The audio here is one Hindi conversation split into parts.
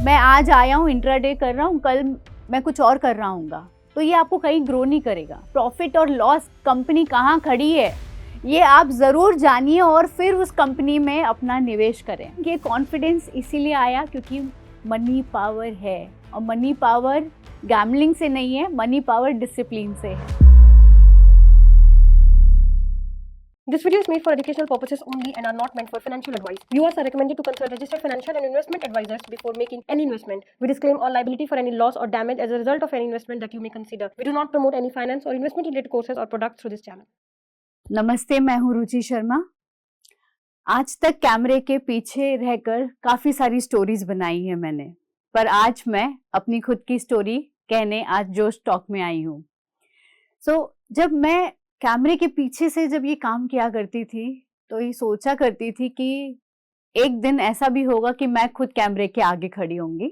मैं आज आया हूँ, इंट्राडे कर रहा हूँ, कल मैं कुछ और कर रहा हूँगा, तो ये आपको कहीं ग्रो नहीं करेगा। प्रॉफिट और लॉस कंपनी कहाँ खड़ी है ये आप ज़रूर जानिए और फिर उस कंपनी में अपना निवेश करें। ये कॉन्फिडेंस इसीलिए आया क्योंकि मनी पावर है, और मनी पावर गैम्बलिंग से नहीं है, मनी पावर डिसिप्लिन से है। This video is made for educational purposes only and are not meant for financial advice. Viewers are recommended to consult registered financial and investment advisors before making any investment. We disclaim all liability for any loss or damage as a result of any investment that you may consider. We do not promote any finance or investment related courses or products through this channel. नमस्ते, मैं हूँ रुचि शर्मा। आज तक कैमरे के पीछे रहकर काफ़ी सारी स्टोरीज बनाई है मैंने, पर आज मैं अपनी खुद की स्टोरी कहने आज जोश टॉक में आई हूँ। जब मैं कैमरे के पीछे से जब ये काम किया करती थी तो ये सोचा करती थी कि एक दिन ऐसा भी होगा कि मैं खुद कैमरे के आगे खड़ी होंगी।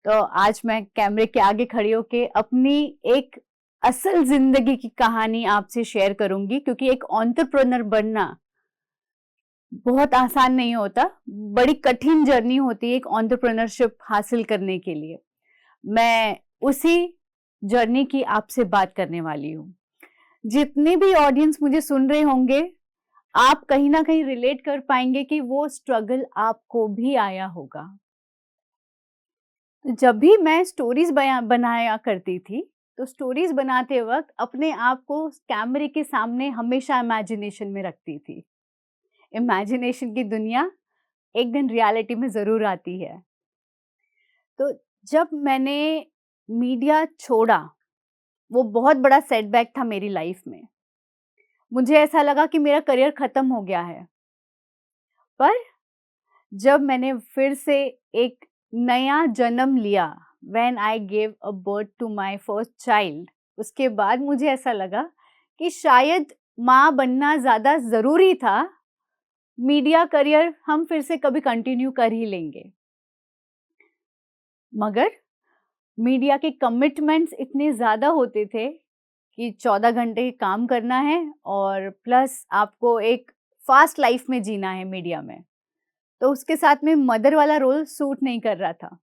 तो आज मैं कैमरे के आगे खड़ी होके अपनी एक असल जिंदगी की कहानी आपसे शेयर करूंगी, क्योंकि एक एंटरप्रेन्योर बनना बहुत आसान नहीं होता, बड़ी कठिन जर्नी होती है एक एंटरप्रेन्योरशिप हासिल करने के लिए। मैं उसी जर्नी की आपसे बात करने वाली हूँ। जितने भी ऑडियंस मुझे सुन रहे होंगे, आप कहीं ना कहीं रिलेट कर पाएंगे कि वो स्ट्रगल आपको भी आया होगा। जब भी मैं स्टोरीज बनाया करती थी तो स्टोरीज बनाते वक्त अपने आप को कैमरे के सामने हमेशा इमेजिनेशन में रखती थी। इमेजिनेशन की दुनिया एक दिन रियलिटी में जरूर आती है। तो जब मैंने मीडिया छोड़ा, वो बहुत बड़ा सेटबैक था मेरी लाइफ में। मुझे ऐसा लगा कि मेरा करियर खत्म हो गया है, पर जब मैंने फिर से एक नया जन्म लिया, when I gave a birth to my first child, उसके बाद मुझे ऐसा लगा कि शायद माँ बनना ज़्यादा ज़रूरी था। मीडिया करियर हम फिर से कभी कंटिन्यू कर ही लेंगे, मगर मीडिया के कमिटमेंट्स इतने ज़्यादा होते थे कि 14 घंटे काम करना है और प्लस आपको एक फास्ट लाइफ में जीना है मीडिया में, तो उसके साथ में मदर वाला रोल सूट नहीं कर रहा था।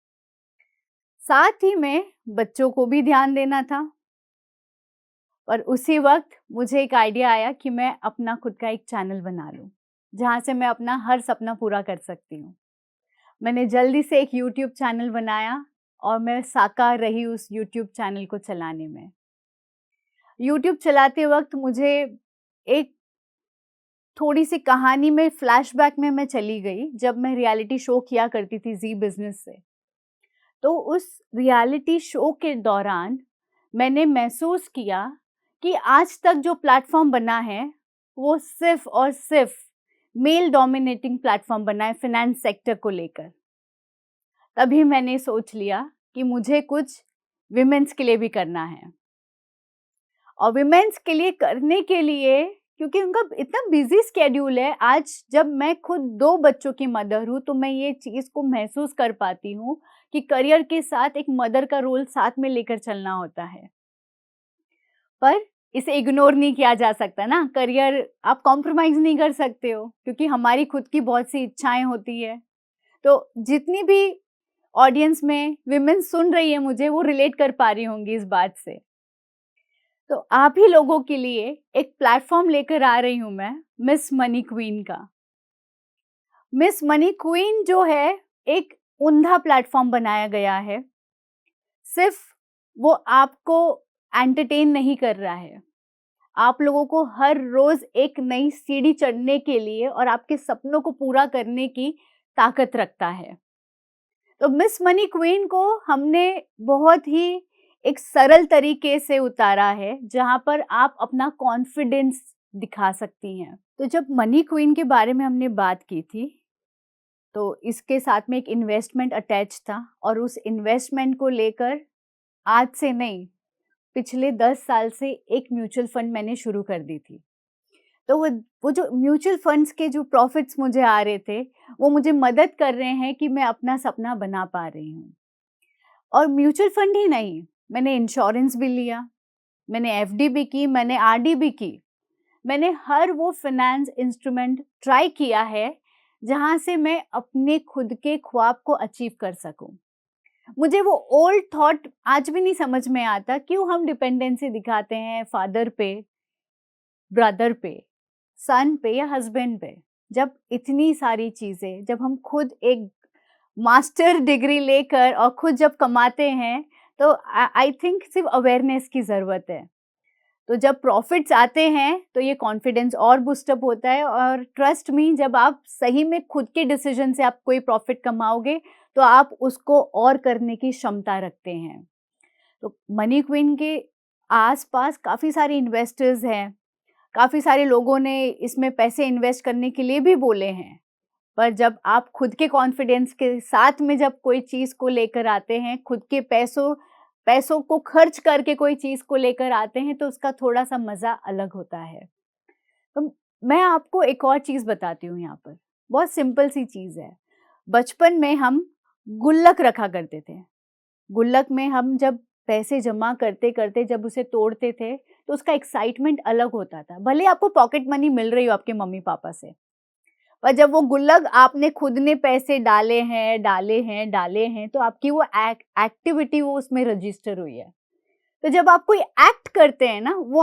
साथ ही में बच्चों को भी ध्यान देना था। और उसी वक्त मुझे एक आइडिया आया कि मैं अपना खुद का एक चैनल बना लूं, जहां से मैं अपना हर सपना पूरा कर सकती हूँ। मैंने जल्दी से एक YouTube चैनल बनाया और मैं साकार रही उस YouTube चैनल को चलाने में। YouTube चलाते वक्त मुझे एक थोड़ी सी कहानी में फ्लैशबैक में मैं चली गई, जब मैं रियलिटी शो किया करती थी जी बिजनेस से। तो उस रियलिटी शो के दौरान मैंने महसूस किया कि आज तक जो प्लेटफॉर्म बना है वो सिर्फ और सिर्फ मेल डोमिनेटिंग प्लेटफॉर्म बना है फाइनेंस सेक्टर को लेकर। तभी मैंने सोच लिया कि मुझे कुछ विमेंस के लिए भी करना है, और विमेंस के लिए करने के लिए, क्योंकि उनका इतना बिजी स्केड्यूल है, आज जब मैं खुद 2 बच्चों की मदर हूँ तो मैं ये चीज़ को महसूस कर पाती हूँ कि करियर के साथ एक मदर का रोल साथ में लेकर चलना होता है। पर इसे इग्नोर नहीं किया जा सकता ना, करियर आप कॉम्प्रोमाइज़ नहीं कर सकते हो, क्योंकि हमारी खुद की बहुत सी इच्छाएं होती है। तो जितनी भी ऑडियंस में विमेन सुन रही है मुझे, वो रिलेट कर पा रही होंगी इस बात से। तो आप ही लोगों के लिए एक प्लेटफॉर्म लेकर आ रही हूं मैं, मिस मनी क्वीन का। मिस मनी क्वीन जो है एक उंधा प्लेटफॉर्म बनाया गया है। सिर्फ वो आपको एंटरटेन नहीं कर रहा है, आप लोगों को हर रोज एक नई सीढ़ी चढ़ने के लिए और आपके सपनों को पूरा करने की ताकत रखता है। तो मिस मनी क्वीन को हमने बहुत ही एक सरल तरीके से उतारा है, जहां पर आप अपना कॉन्फिडेंस दिखा सकती हैं। तो जब मनी क्वीन के बारे में हमने बात की थी तो इसके साथ में एक इन्वेस्टमेंट अटैच था, और उस इन्वेस्टमेंट को लेकर आज से नहीं, पिछले 10 साल से एक म्यूचुअल फंड मैंने शुरू कर दी थी। तो वो जो म्यूचुअल फंड्स के जो प्रॉफिट्स मुझे आ रहे थे, वो मुझे मदद कर रहे हैं कि मैं अपना सपना बना पा रही हूँ। और म्यूचुअल फंड ही नहीं, मैंने इंश्योरेंस भी लिया, मैंने एफडी भी की, मैंने आरडी भी की। मैंने हर वो फाइनेंस इंस्ट्रूमेंट ट्राई किया है जहाँ से मैं अपने खुद के ख्वाब को अचीव कर सकूं। मुझे वो ओल्ड थॉट आज भी नहीं समझ में आता, क्यों हम डिपेंडेंसी दिखाते हैं फादर पे, ब्रदर पे, सन पे या हस्बैंड पे, जब इतनी सारी चीजें, जब हम खुद एक मास्टर डिग्री लेकर और खुद जब कमाते हैं, तो आई थिंक सिर्फ अवेयरनेस की जरूरत है। तो जब प्रॉफिट्स आते हैं तो ये कॉन्फिडेंस और बूस्टअप होता है, और ट्रस्ट मी, जब आप सही में खुद के डिसीजन से आप कोई प्रॉफिट कमाओगे तो आप उसको और करने की क्षमता रखते हैं। तो मनी क्वीन के आसपास काफ़ी सारे इन्वेस्टर्स हैं, काफ़ी सारे लोगों ने इसमें पैसे इन्वेस्ट करने के लिए भी बोले हैं, पर जब आप खुद के कॉन्फिडेंस के साथ में जब कोई चीज़ को लेकर आते हैं, खुद के पैसों को खर्च करके कोई चीज़ को लेकर आते हैं, तो उसका थोड़ा-सा मज़ा अलग होता है। तो मैं आपको एक और चीज़ बताती हूँ यहाँ पर, बहुत सिंपल सी चीज़ है। बचपन में हम गुल्लक रखा करते थे। गुल्लक में हम जब पैसे जमा करते-करते जब उसे तोड़ते थे, तो उसका एक्साइटमेंट अलग होता था। भले आपको पॉकेट मनी मिल रही हो आपके मम्मी-पापा से, पर जब वो गुल्लक आपने खुद ने पैसे डाले हैं, तो आपकी वो एक्टिविटी वो उसमें रजिस्टर हुई है। तो जब आप कोई एक्ट करते हैं ना, वो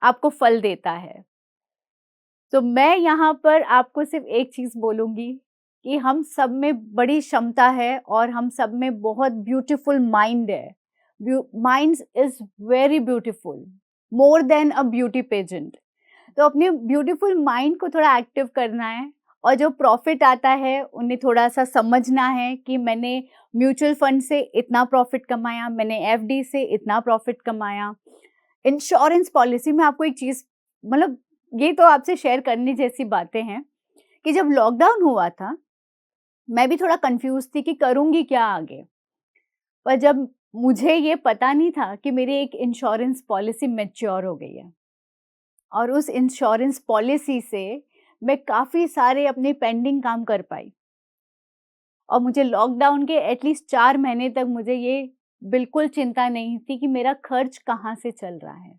आपको फल देता है। तो मैं यहाँ पर आपको सिर्फ एक चीज़ बोलूँगी कि हम सब में बड़ी क्षमता है और हम सब में बहुत ब्यूटीफुल माइंड है। Mind is very beautiful, more than a beauty pageant. तो अपने ब्यूटीफुल माइंड को थोड़ा एक्टिव करना है, और जो प्रॉफिट आता है उन्हें थोड़ा-सा समझना है कि मैंने म्यूचुअल फंड से इतना प्रॉफिट कमाया, मैंने एफडी से इतना प्रॉफिट कमाया। इंश्योरेंस पॉलिसी में आपको एक चीज़, मतलब ये तो आपसे शेयर करने जैसी बातें हैं कि जब लॉकडाउन हुआ था, मैं भी थोड़ा कन्फ्यूज़ थी कि करूँगी क्या आगे। पर जब मुझे ये पता नहीं था कि मेरी एक इंश्योरेंस पॉलिसी मैच्योर हो गई है, और उस इंश्योरेंस पॉलिसी से मैं काफ़ी सारे अपने पेंडिंग काम कर पाई, और मुझे लॉकडाउन के एटलीस्ट 4 महीने तक मुझे ये बिल्कुल चिंता नहीं थी कि मेरा खर्च कहाँ से चल रहा है।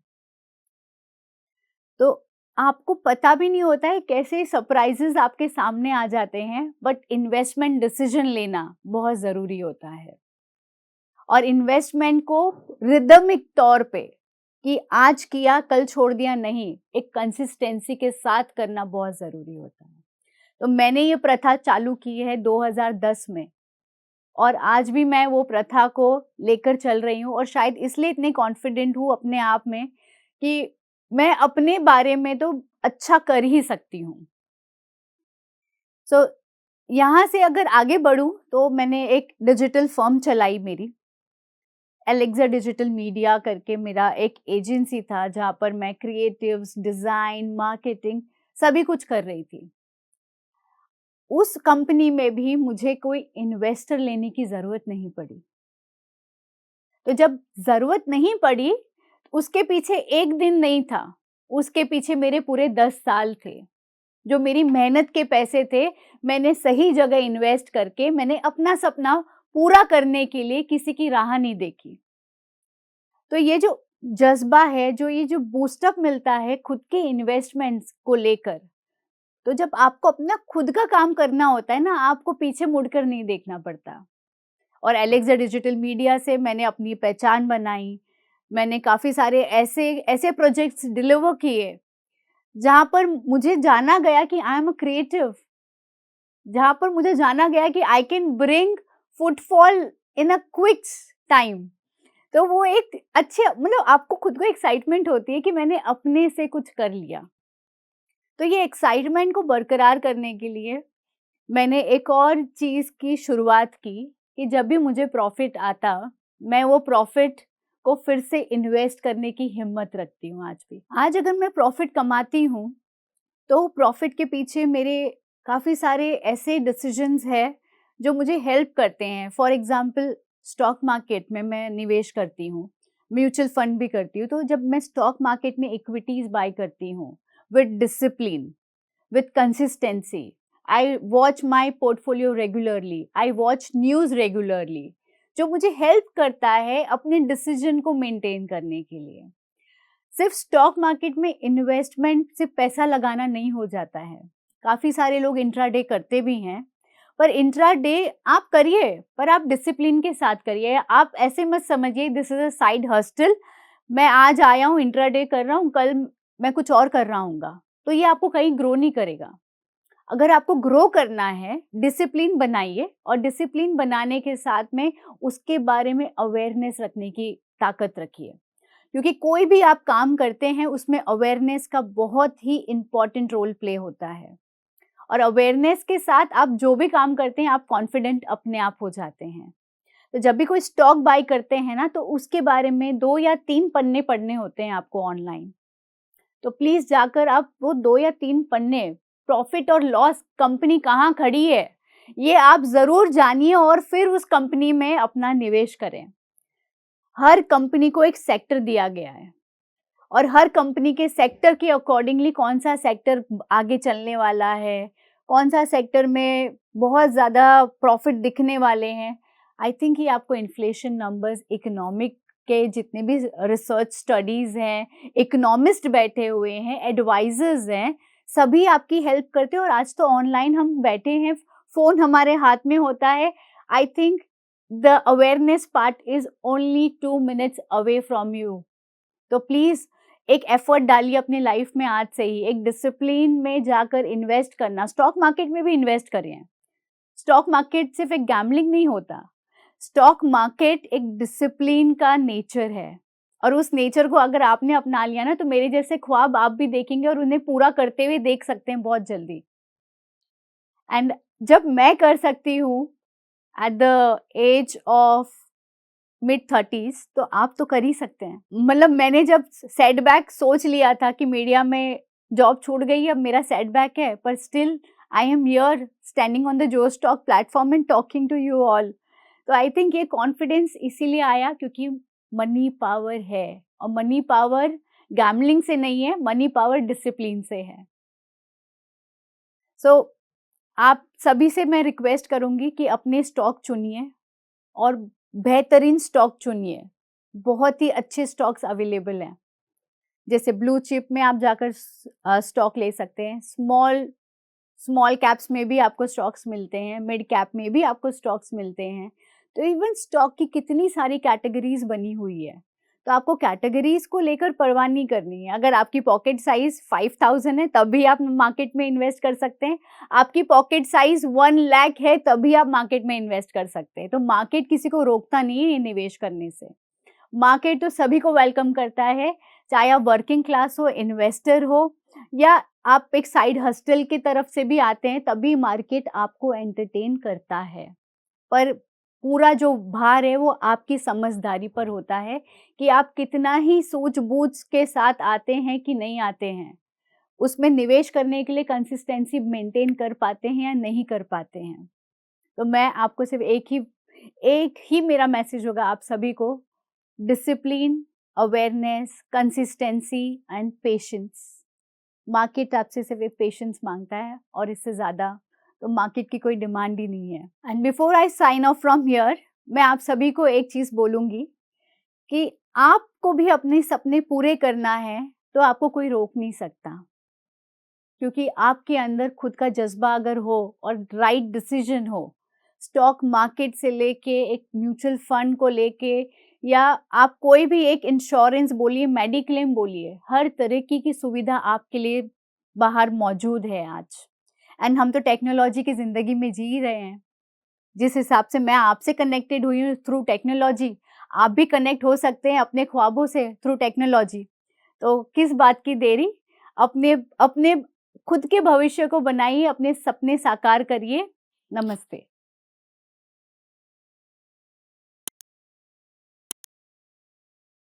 तो आपको पता भी नहीं होता है कैसे सरप्राइजेस आपके सामने आ जाते हैं, बट इन्वेस्टमेंट डिसीजन लेना बहुत ज़रूरी होता है, और इन्वेस्टमेंट को रिदमिक तौर पे, कि आज किया कल छोड़ दिया नहीं, एक कंसिस्टेंसी के साथ करना बहुत ज़रूरी होता है। तो मैंने ये प्रथा चालू की है 2010 में, और आज भी मैं वो प्रथा को लेकर चल रही हूँ, और शायद इसलिए इतनी कॉन्फिडेंट हूँ अपने आप में कि मैं अपने बारे में तो अच्छा कर ही सकती हूँ। सो यहाँ से अगर आगे बढ़ूँ तो मैंने एक डिजिटल फर्म चलाई मेरी, एलेक्सा डिजिटल मीडिया करके मेरा एक एजेंसी था, जहाँ पर मैं क्रिएटिव्स, डिज़ाइन, मार्केटिंग सभी कुछ कर रही थी। उस कंपनी में भी मुझे कोई इन्वेस्टर लेने की ज़रूरत नहीं पड़ी। तो जब ज़रूरत नहीं पड़ी, उसके पीछे एक दिन नहीं था, उसके पीछे मेरे पूरे 10 साल थे। जो मेरी मेहनत के पैसे थे, मैंने सही जगह इन्वेस्ट करके मैंने अपना सपना पूरा करने के लिए किसी की राह नहीं देखी। तो ये जो जज़्बा है, ये जो बूस्ट अप मिलता है खुद के इन्वेस्टमेंट्स को लेकर, तो जब आपको अपना खुद का काम करना होता है ना, आपको पीछे मुड़कर नहीं देखना पड़ता। और एलेक्सा डिजिटल मीडिया से मैंने अपनी पहचान बनाई। मैंने काफ़ी सारे ऐसे ऐसे प्रोजेक्ट्स डिलीवर किए, जहाँ पर मुझे जाना गया कि आई एम अ क्रिएटिव, जहाँ पर मुझे जाना गया कि I can bring footfall in a quick time. तो वो एक अच्छे, मतलब आपको खुद को एक्साइटमेंट होती है कि मैंने अपने से कुछ कर लिया। तो ये एक्साइटमेंट को बरकरार करने के लिए मैंने एक और चीज़ की शुरुआत की कि जब भी मुझे प्रॉफ़िट आता, मैं वो प्रॉफ़िट को फिर से इन्वेस्ट करने की हिम्मत रखती हूँ आज भी। आज अगर मैं प्रॉफ़िट कमाती हूँ, तो प्रॉफ़िट के पीछे मेरे काफ़ी सारे ऐसे डिसीजंस हैं जो मुझे हेल्प करते हैं। फॉर एग्ज़ाम्पल, स्टॉक मार्केट में मैं निवेश करती हूँ, म्यूचुअल फंड भी करती हूँ। तो जब मैं स्टॉक मार्केट में इक्विटीज़ बाय करती हूँ with discipline, with consistency, I watch my portfolio regularly, I watch news regularly, जो मुझे हेल्प करता है अपने डिसीजन को मेंटेन करने के लिए। सिर्फ स्टॉक मार्केट में इन्वेस्टमेंट सिर्फ पैसा लगाना नहीं हो जाता है। काफ़ी सारे लोग इंट्राडे करते भी हैं, पर इंट्राडे आप करिए, पर आप डिसिप्लिन के साथ करिए। आप ऐसे मत समझिए this is a side hostel, मैं आज आया हूँ इंट्राडे कर रहा हूँ, कल मैं कुछ और कर रहा हूँगा, तो ये आपको कहीं ग्रो नहीं करेगा। अगर आपको ग्रो करना है, डिसिप्लिन बनाइए, और डिसिप्लिन बनाने के साथ में उसके बारे में अवेयरनेस रखने की ताकत रखिए, क्योंकि कोई भी आप काम करते हैं उसमें अवेयरनेस का बहुत ही इम्पॉर्टेंट रोल प्ले होता है। और अवेयरनेस के साथ आप जो भी काम करते हैं आप कॉन्फिडेंट अपने आप हो जाते हैं। तो जब भी कोई स्टॉक बाय करते हैं ना, तो उसके बारे में 2 या 3 पन्ने पढ़ने होते हैं आपको ऑनलाइन। तो प्लीज जाकर आप वो 2 या 3 पन्ने, प्रॉफिट और लॉस, कंपनी कहाँ खड़ी है, ये आप जरूर जानिए और फिर उस कंपनी में अपना निवेश करें। हर कंपनी को एक सेक्टर दिया गया है और हर कंपनी के सेक्टर के अकॉर्डिंगली कौन सा सेक्टर आगे चलने वाला है, कौन सा सेक्टर में बहुत ज़्यादा प्रॉफिट दिखने वाले हैं। आई थिंक ये आपको इन्फ्लेशन नंबर्स, इकोनॉमिक के जितने भी रिसर्च स्टडीज़ हैं, इकोनॉमिस्ट बैठे हुए हैं, एडवाइजर्स हैं, सभी आपकी हेल्प करते हैं। और आज तो ऑनलाइन हम बैठे हैं, फ़ोन हमारे हाथ में होता है। I think the awareness part is only 2 minutes away from you. तो प्लीज़ एक एफर्ट डालिए अपनी लाइफ में आज से ही, एक डिसिप्लिन में जाकर इन्वेस्ट करना। स्टॉक मार्केट में भी इन्वेस्ट करिए। स्टॉक मार्केट सिर्फ एक गैम्बलिंग नहीं होता, स्टॉक मार्केट एक डिसिप्लिन का नेचर है, और उस नेचर को अगर आपने अपना लिया ना, तो मेरे जैसे ख्वाब आप भी देखेंगे और उन्हें पूरा करते हुए देख सकते हैं बहुत जल्दी। एंड जब मैं कर सकती हूँ at the age of mid-30s, तो आप तो कर ही सकते हैं। मतलब मैंने जब सेटबैक सोच लिया था कि मीडिया में जॉब छूट गई, अब मेरा सेटबैक है, पर still I am here standing on the जो stock platform and talking to you all. तो आई थिंक ये कॉन्फिडेंस इसीलिए आया क्योंकि मनी पावर है, और मनी पावर गैम्बलिंग से नहीं है, मनी पावर डिसिप्लिन से है। सो आप सभी से मैं रिक्वेस्ट करूंगी कि अपने स्टॉक चुनिए और बेहतरीन स्टॉक चुनिए। बहुत ही अच्छे स्टॉक्स अवेलेबल हैं, जैसे ब्लू चिप में आप जाकर स्टॉक ले सकते हैं, स्मॉल कैप्स में भी आपको स्टॉक्स मिलते हैं, मिड कैप में भी आपको स्टॉक्स मिलते हैं। तो इवन स्टॉक की कितनी सारी कैटेगरीज बनी हुई है, तो आपको कैटेगरीज को लेकर परवाह नहीं करनी है। अगर आपकी पॉकेट साइज 5000 है तब भी आप मार्केट में इन्वेस्ट कर सकते हैं, आपकी पॉकेट साइज 1 लाख है तब भी आप मार्केट में इन्वेस्ट कर सकते हैं। तो मार्केट किसी को रोकता नहीं है ये निवेश करने से। मार्केट तो सभी को वेलकम करता है, चाहे आप वर्किंग क्लास हो, इन्वेस्टर हो, या आप एक साइड हस्टल की तरफ से भी आते हैं, तभी मार्केट आपको एंटरटेन करता है। पर पूरा जो भार है वो आपकी समझदारी पर होता है कि आप कितना ही सूझबूझ के साथ आते हैं कि नहीं आते हैं, उसमें निवेश करने के लिए कंसिस्टेंसी मेंटेन कर पाते हैं या नहीं कर पाते हैं। तो मैं आपको सिर्फ एक ही मेरा मैसेज होगा आप सभी को, discipline, awareness, consistency and patience. Market आपसे सिर्फ एक पेशेंस मांगता है, और इससे ज़्यादा तो मार्केट की कोई डिमांड ही नहीं है। And before I sign off from here, मैं आप सभी को एक चीज़ बोलूँगी कि आपको भी अपने सपने पूरे करना है तो आपको कोई रोक नहीं सकता, क्योंकि आपके अंदर खुद का जज्बा अगर हो और राइट डिसीजन हो, स्टॉक मार्केट से लेके एक म्यूचुअल फंड को लेके, या आप कोई भी एक इंश्योरेंस बोलिए, मेडिक्लेम बोलिए, हर तरह की सुविधा आपके लिए बाहर मौजूद है आज। एंड हम तो टेक्नोलॉजी की ज़िंदगी में जी रहे हैं। जिस हिसाब से मैं आपसे कनेक्टेड हुई हूँ थ्रू टेक्नोलॉजी, आप भी कनेक्ट हो सकते हैं अपने ख्वाबों से थ्रू टेक्नोलॉजी। तो किस बात की देरी, अपने अपने खुद के भविष्य को बनाइए, अपने सपने साकार करिए। नमस्ते।